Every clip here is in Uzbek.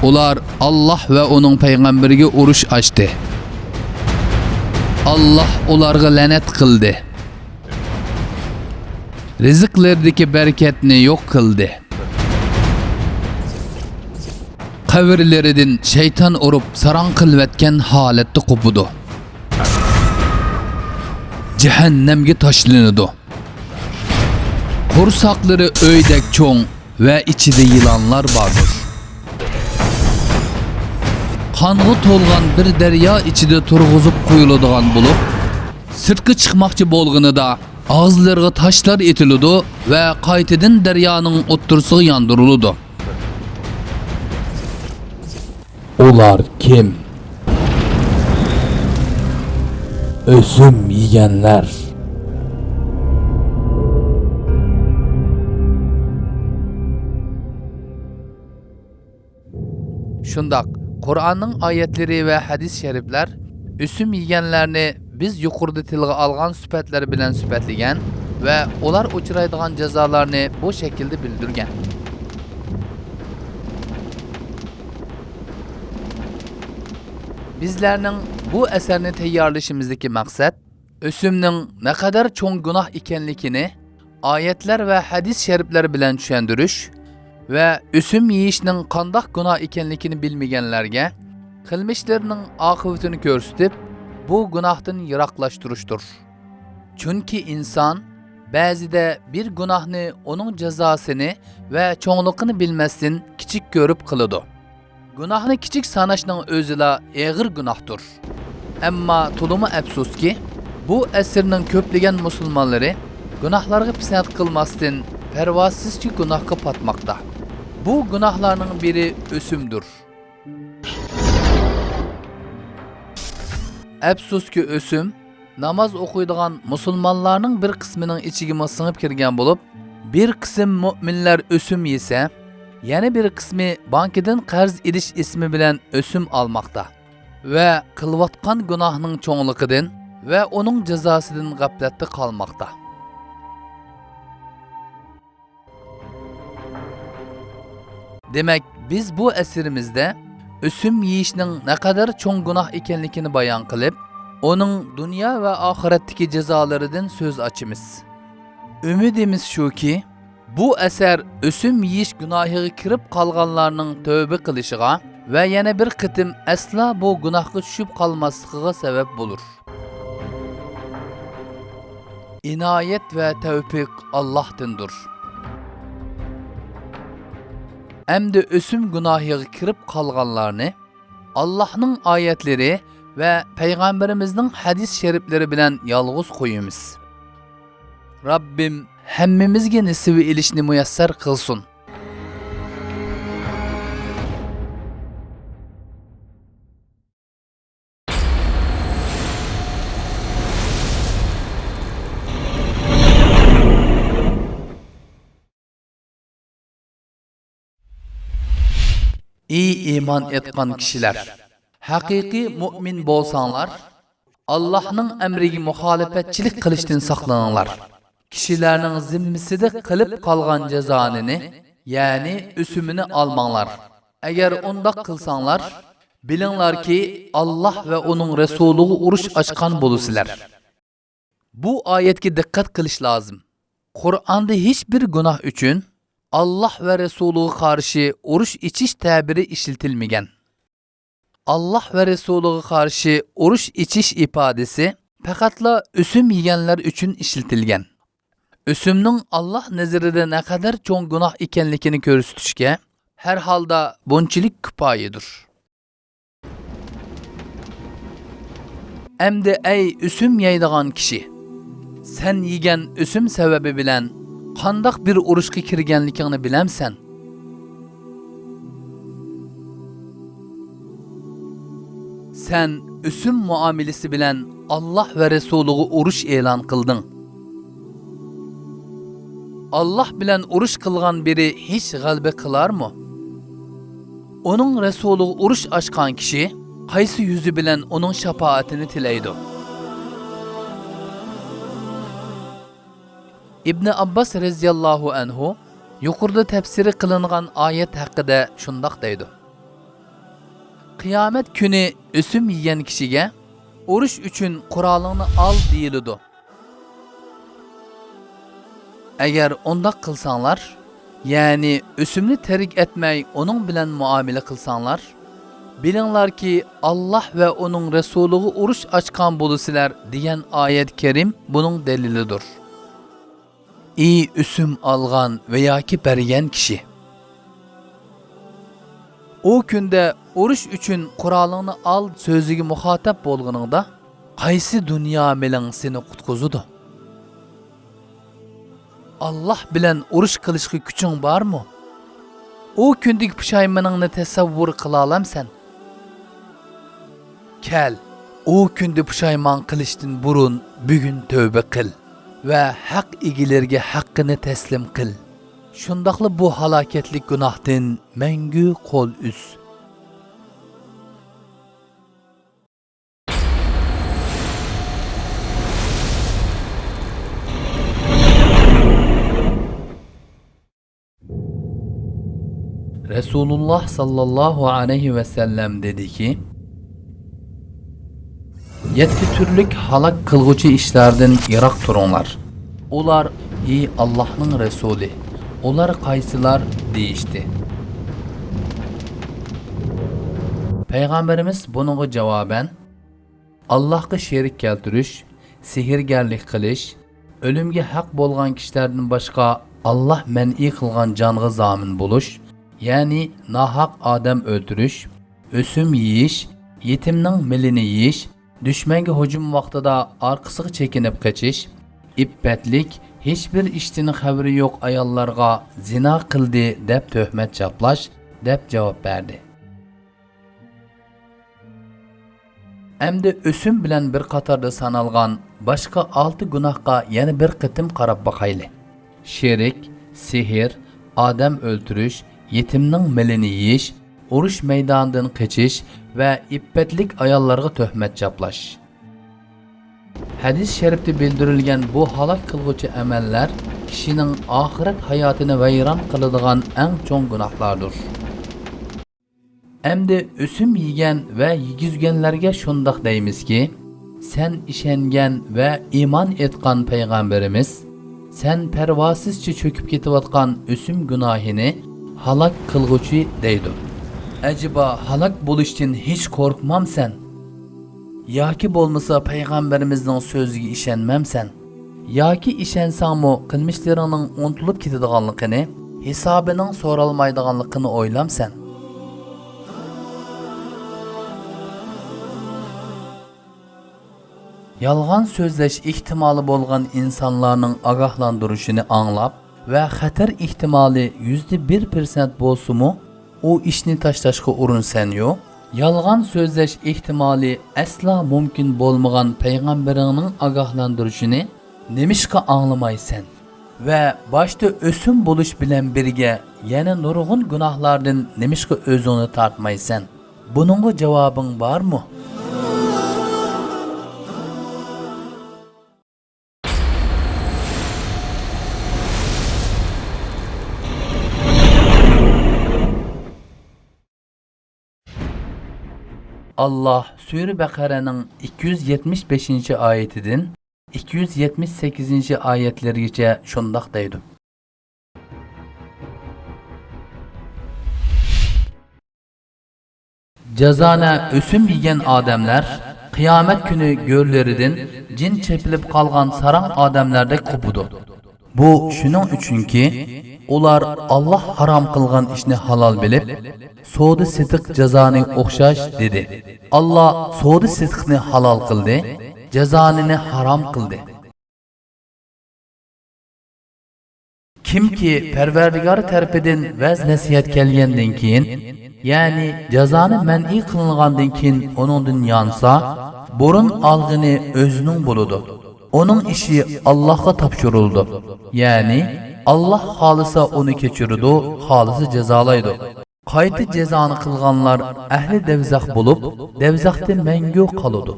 Ular Allah ve onun peygamberiga urush açtı. Allah ularga lanet kıldı. Rizqlerdeki bereketini yok kıldı. Qavrlaridan şeytan urup saran qilvetken halatda qopudu. Cehennemge taşlanıdı. Kursakları öydek çoğun ve içinde yılanlar vardır. Kanğı tolgan bir derya içinde turğuzup kuyuladigan bulup, sırtkı çıkmakçı bolğunu da ağızlarına taşlar etilidi ve qaytadan deryanın o'ttirsig'i yandırılıdı. Ular kim? Ösüm yiyenler. Şundak, Kur'an'ın ayetleri ve hadis şerifler ösüm yiyenlerini biz yuqorida tilga algan süpetleri bilen süpetligen ve ular uçuraydigan cezalarını bu şekilde bildirgen. Bizlerning bu eserini tayyorlashimizdagi maqsad ösümning ne kadar çoğun günah ekanligini ayetler ve hadis şerifler bilen tushundirish ve ösüm yeyishning qandoq günah ekanligini bilmaganlarga qilmishlarining oqibatini ko'rsatib bu günahdan yiroqlashtirishdir. Chunki inson ba'zida bir günahni onun cezasını ve çoğunluğunu bilmezsin kichik ko'rib qiladi. Günahını kichik sanashning o'zila ağır günahdır. Amma tulumu afsuski, bu asrning ko'plagan musulmonlari günahlarga pisand qilmasdan pervasizcha günahga patmoqda. Bu günahlarning biri ösümdür. Afsuski ösüm namaz o'qiydigan musulmonlarning bir qismining ichiga singib kirgan bo'lib, bir qism mu'minlar ösüm yesa, yana bir qismi bankidan qarz edish ismi bilan ösüm almoqda ve qilvatgan gunohning cho'ngligidan ve onun jazosidan g'aflatda qolmoqda. Demek biz bu esirimizde ösüm yeyishning ne kadar çoğun günah ekanligini bayon qilib, onun dünya ve ahiretdeki cezalaridan söz açımız. Ümidimiz şu ki, bu eser ösüm yeyish gunohiga kirib qolganlarning tövbe qilishiga ve yana bir qitim asla bu gunohga tushib qolmasligiga sabab bo'lur. İnayet ve tevfik Allah'tındır. Emdi ösüm gunohiga kirib qolganlarni Allah'ның ayetleri ve Peygamberimizning hadis şerifleri bilen yalğız qo'yamiz. Rabbim hammamizga nasibi ilishni muyassar qilsin. Ey iman etgan kişiler, haqiqiy mu'min bo'lsanglar, Allah'ның emriga muhalefetçilik qilishdan saqlaninglar. Kişilerinin zimmiside kılıp kalgan cezanını, yani ösümünü almanlar. Eğer onda kılsanlar, bilinler ki Allah ve onun Resulü'nü uruş açkan bulursiler. Bu ayetki dikkat kılış lazım. Kur'an'da hiçbir günah üçün Allah ve Resulü'nü karşı uruş içiş tabiri işletilmegen. Allah ve Resulü'nü karşı uruş içiş ifadesi faqatla ösüm yiyenler üçün işletilgen. Ösümnün Allah nazarida ne kadar çoğun günah ekanligini ko'rsatishga her halda bunchilik kifoyadir. Endi ey ösüm yeydigan kishi, sen yegan ösüm sebebi bilan qandoq bir urushga kirganligingni bilamsan? Sen ösüm muamelesi bilan Allah ve Resulü'nü urush e'lon qilding. Allah bilen uruş kılgan biri hiç galbe kılar mı? Onun Resulü uruş açkan kişi, qaysi yüzü bilen onun şefaatini tileydi. İbn Abbas radhiyallahu anhu yuqorida tafsiri qilingan ayet haqida shundoq deydi. Qiyomat kuni o'sim yegan kishiga urush uchun qurolingni al deyiladi. Agar undaq qilsanglar, ya'ni o'simni tarik etmay uning bilan muomala qilsanglar, bilinglarki Alloh va uning rasuliga urush ochgan bo'lasizlar degan oyat karim buning dalilidir. Ey o'sim olgan va yoki bergan kishi, o kunda urush uchun qurolingni al so'ziga muxotab bo'lganingda qaysi dunyo bilan seni qutqizadi? Allah bilan urush qilishga kuching bormi? O kundagi pushaymoningni tasavvur qila olamsan? Kel, o kunda pushaymon qilishdan burun bugun tövbe qil va haq egilerge haqqini taslim qil. Shundaqla bu halokatli gunohdan mangu qo'l uz. Resulullah sallallahu aleyhi ve sellem dedi ki, 7 türlük halak kılgıcı işlerden yirak turunlar. Ular, ey Allah'ın Resulü, ular qaysilar deyişti. Peygamberimiz bununla cevaben, Allah'a şerik keltiriş, sihirgerlik qilish, ölümge haq bolgan kişilerden başka Allah men'i kılgan canğı zamin buluş, yani nahaq adam öldürüş, ösüm yiyiş, yetimning milini yiyiş, düşmenge hücum vaqtida arkasıga çekinip kaçış, ippetlik, hiçbir iştinin xabari yok ayollarga zina qildi deb töhmet chaplash deb javob berdi. Endi ösüm bilan bir qatorda sanalgan başka 6 gunohga yana bir qitim qarab baqayli. Sherik, sihir, adam öldürüş, yetimning milini yiyish, urush maydonidan qachish va ippetlik ayollarga töhmet chaplash. Hadis şerifte bildirilgen bu halak kılgıcı emeller kişinin ahiret hayatını vayron qiladigan en çoğun günahlardır. Emdi ösüm yiyen ve yigizgenlerge şundaq deymiz ki, sen işengen ve iman etkan peygamberimiz, sen pervasizce çöküp ketivatkan ösüm günahini halak kılgıcı deydi. Acaba halak buluştin hiç korkmam sen? Yaki bolmasa peygamberimizning so'ziga ishonmamsan, yoki ishonsangmi qilmishlaringning unutulib ketadiganligini, hisobining so'ralmaydiganligini o'ylamsan. Yolg'on so'zlash ehtimoli bo'lgan insonlarning ogohlantirishini anglab va xatar ehtimoli %1% bo'lsa-mu, o ishni tashlashga urinsan-yu, yolg'on so'zlash ehtimoli asla mumkin bo'lmagan payg'ambaringning ogohlantirishini nemishqa anglamaysan va boshda o'sim bo'lish bilan birga yana nurg'un gunohlardan nemishqa o'zingni tortmaysan? Buningga javobing bormi? Allah Sure Baqara'nın 275. ayetinden 278. ayetlergece şundaq deydi. Cazana ösüm yiyen adamlar kıyamet günü görlerinden cin çepilip kalgan saran adamlardek kopudu. Bu şunun üçün ki, ular Allah haram kılgan işini halal bilip, soğudu sıtık cezanı okşaş dedi. Allah soğudu sıtıkını halal kıldı, cezanını haram kıldı. Kim ki Perverdigar tarafından vaz nasihat kelgenden keyin, yani cezanı men'i kılıngandan keyin onundan yansa, burun algını özünün buludu. Onun işi Allah'a tapşırıldı. Yani Allah halisa onu keçirdi, halisi cezalaydı. Qayta cezanı kılganlar ehli devzaq bulup, devzaqda mengu kalıdı.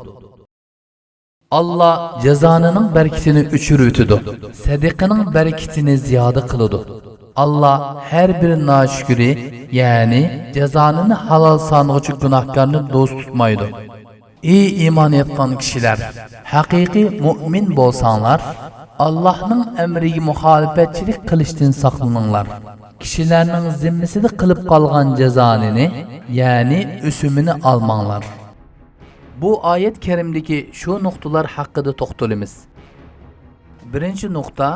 Allah cezanının bereketini üçürütüdü. Sadiqinin bereketini ziyade kılıdı. Allah her bir naşükürü, yani cezanını halal sanğıcı günahkarını dost tutmaydı. Ey iman etgan kişiler, haqiqiy mu'min bolsanlar, Allah'ın emriga muhalefetçilik qilishdan saqlaninglar. Kishilarning zimmisida qilib qolgan jazonini, ya'ni o'simini almanglar. Bu oyat karimdagi shu nuqtalar haqida to'xtalamiz. Birinchi nuqta: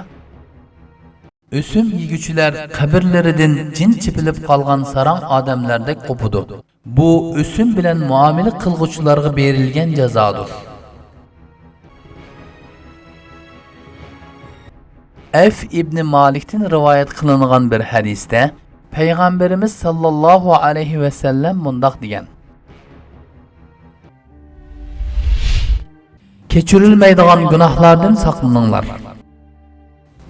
o'sim yeguvchilar qabrlaridan jin chipilib qolgan sarang odamlardek qo'pidi. Bu o'sim bilan muomala qilguvchilarga berilgan jazodir. F ibn Malik'ten rivayet kılınan bir hadiste Peygamberimiz sallallahu aleyhi ve sellem mundaq degan: Keçirilmeydiğen günahlardan saklanыңlar.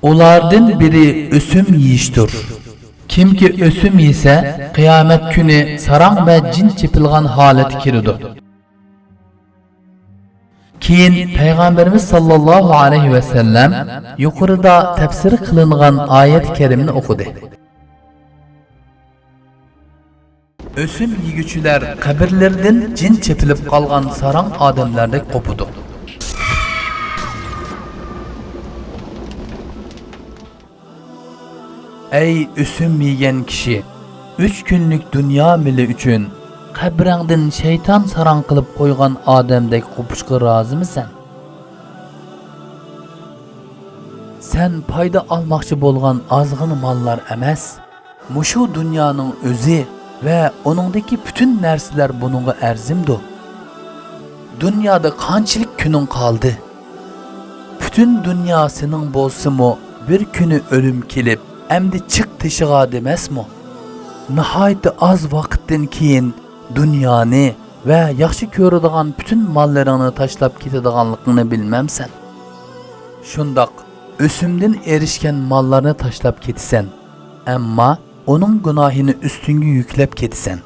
Ulardan biri ösüm yiyiştir. Kim ki ösüm yese kıyamet günü sarang ve cin çepilgan haleti kiridir. Keyin Peygamberimiz sallallahu aleyhi ve sellem yukarıda tefsiri kılınan ayet-i kerimini okudu. Ösüm yigüçüler kabirlerden cin çepilip kalgan sarang adamlardek kopudu. Ey ösüm yiyen kişi, 3 günlük dünya mili üçün qabrangdan şeytan sarang qilib qo'ygan odamdek qo'pishga rozimisan? Sen payda almoqchi bo'lgan ozg'in mollar emas, mushu dunyoning o'zi va uningdagi butun narsalar buningga arzimdi. Dunyoda qanchalik kuning qoldi? Butun dunyo sening bo'lsa-mu, bir kuni o'lim kelib, endi chiq teshig'a demasmi? Nihoyat az vaqtdan keyin dünyani ve yaxshi ko'radigan bütün mallarini tashlab ketadiganligini bilmamsan. Shundoq o'simdan erishgan mallarni tashlab ketasan, ammo uning gunohini ustunga yuklab ketasan.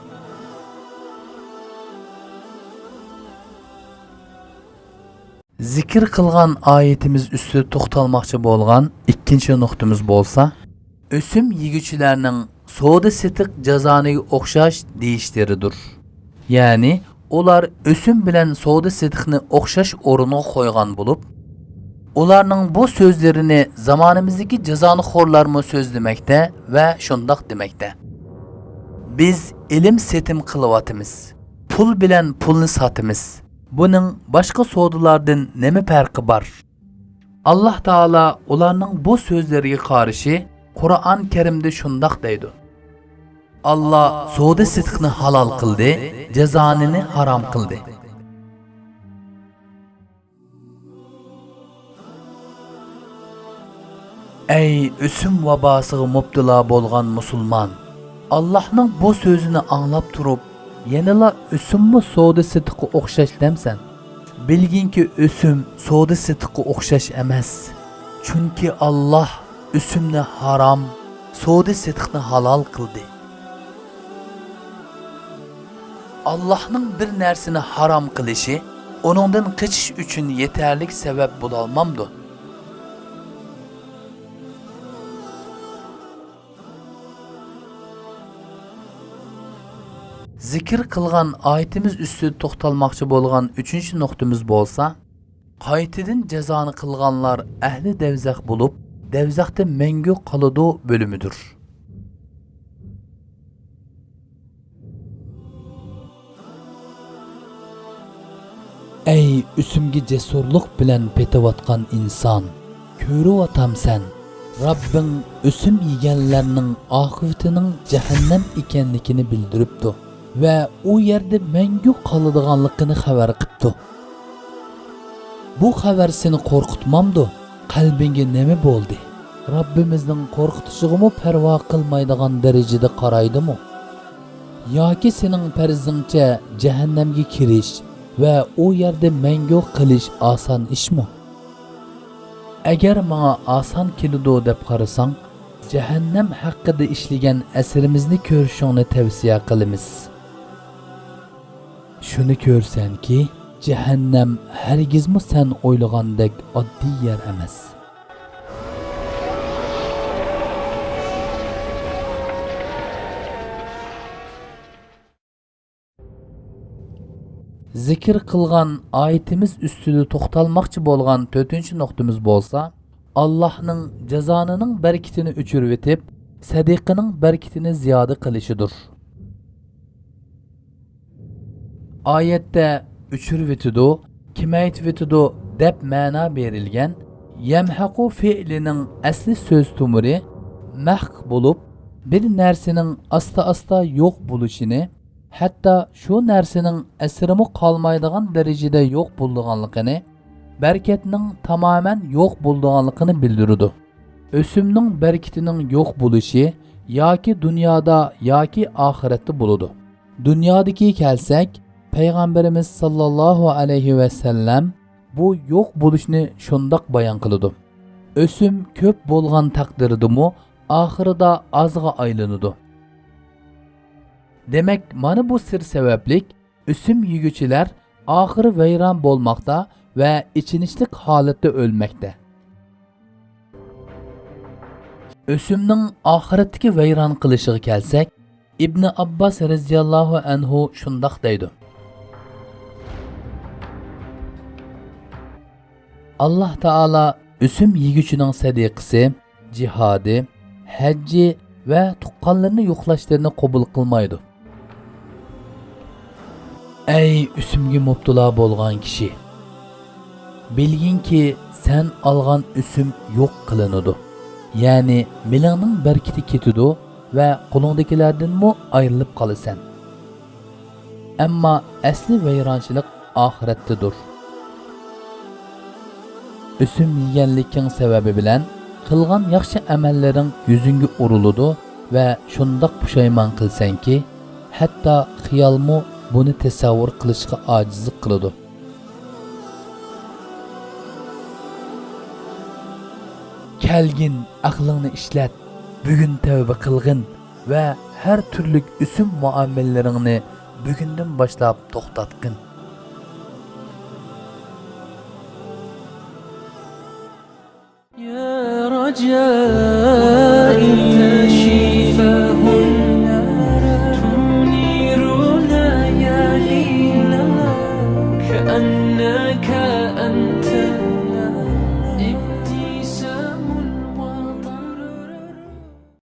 Zikr qilgan oyatimiz ustida to'xtalmoqchi bo'lgan ikkinchi nuqtamiz bo'lsa, o'sim yeguvchilarning savdo setiq jazoniga o'xshash deyishlaridir. Ya'ni ular o'sim bilan savdo setiqni o'xshash o'rniga qo'ygan bo'lib, ularning bu so'zlarini zamonimizdagi jazonixo'rlarmi so'zlamoqda va shundoq demoqda. Biz ilm setim qilyapmiz. Pul bilan pulni sotamiz. Buning boshqa savdolardan nima farqi bor? Alloh taolo ularning bu so'zlariga qarshi Qur'on Karimda shundoq deydi. Allah savdo setiqni halol qildi, jazonini harom qildi. Ey o'sim vabosiga mubtilo bo'lgan musulmon, Allohning bu so'zini anglab turib, yanala o'simmi savdo setiqqa o'xshash demsan? Bilginki o'sim savdo setiqqa o'xshash emas. Chunki Alloh o'simni harom, savdo setiqni halol qildi. Allah'ның bir narsani haram qilishi onundan qachish uchun yetarli sabab bo'la olmamdi. Zikr qilgan oyatimiz ustida to'xtalmoqchi bo'lgan 3-nuqtamiz bo'lsa, qaytadan jazoni qilganlar ahli davzax bo'lib, davzaxda mangu qoladi bölümüdür. Ey üsümge cesurluk bilen petevatkan insan, ko'rivatamsan, Rabbin üsüm yeganlarning oqibatinin cehennem ekenligini bildiribdi ve o yerde mangu qoladiganligini xabar qilibdi. Bu xabar seni qo'rqitmamdi? Qalbinga nima bo'ldi? Rabbimizning qo'rqitishiga parvo qilmaydigan darajada qaraydimi? Yoki sening farzingcha cehennemge kirish ve o yerde mangu qilish oson ishmi? Agar menga oson keladi deb qarasang, cehennem haqida ishlagan asrimizni ko'rishingni tavsiya qilamiz. Shuni ko'rsanki, cehennem hergizmi sen o'ylagandek oddiy yer emas. Zikir qilgan oyatimiz ustida to'xtalmoqchi bo'lgan 4-nuqtamiz bo'lsa, Allohning jazonining barakatini o'chirib etib, sadiqining barakatini ziyoda qilishidir. Oyatda o'chirib etidi, kamaytib etidi deb ma'no berilgan yamhaqu fe'lining asli so'z tumuri mahq bo'lib, bir narsaning asta-asta yo'q bo'lishini, hatto shu narsaning asrimi qolmaydigan darajada yo'q bo'lganligini, barakatning tamoman yo'q bo'lganligini bildiradi. O'simning barakatining yo'q bo'lishi yoki dunyoda yoki oxiratda bo'ladi. Dunyodagi kelsak, payg'ambarimiz sallallohu alayhi va sallam bu yo'q bo'lishni shundoq bayon qiladi. O'sim ko'p bo'lgan taqdirdimi oxirida ozga aylanadi. Demak, mana bu sir sabablik o'sim yeguchilar oxiri vayron bo'lmoqda va ichinishlik holatda o'lmoqda. O'simning oxiratdagi vayron qilishiga kelsak, Ibn Abbos radhiyallohu anhu shundoq deydi. Allah Taala o'sim yeguchining sadiqasi, jihodi, hajji va tuqqanlarni yo'qlashlarini qabul qilmaydi. Ey o'simga mubtalo bo'lgan kishi, bilginki sen olgan o'sim yo'q qilinadi. Ya'ni milingning barakati ketidi va qo'lingdagilardanmi ayrilib qolasan. Ammo asli vayronchilik oxiratdadir. O'sim yeganliking sababi bilan qilgan yaxshi amallaring yuzingga uriladi va shundoq pushaymon qilsanki, hatto xiyolmu buni tasavvur qilishga ojizlik qiladi. Kelgin, aqlingni ishlat, bugun tavba qilgin va har turli o'sim muomalaringni bugundan boshlab to'xtatgin. يا رجاء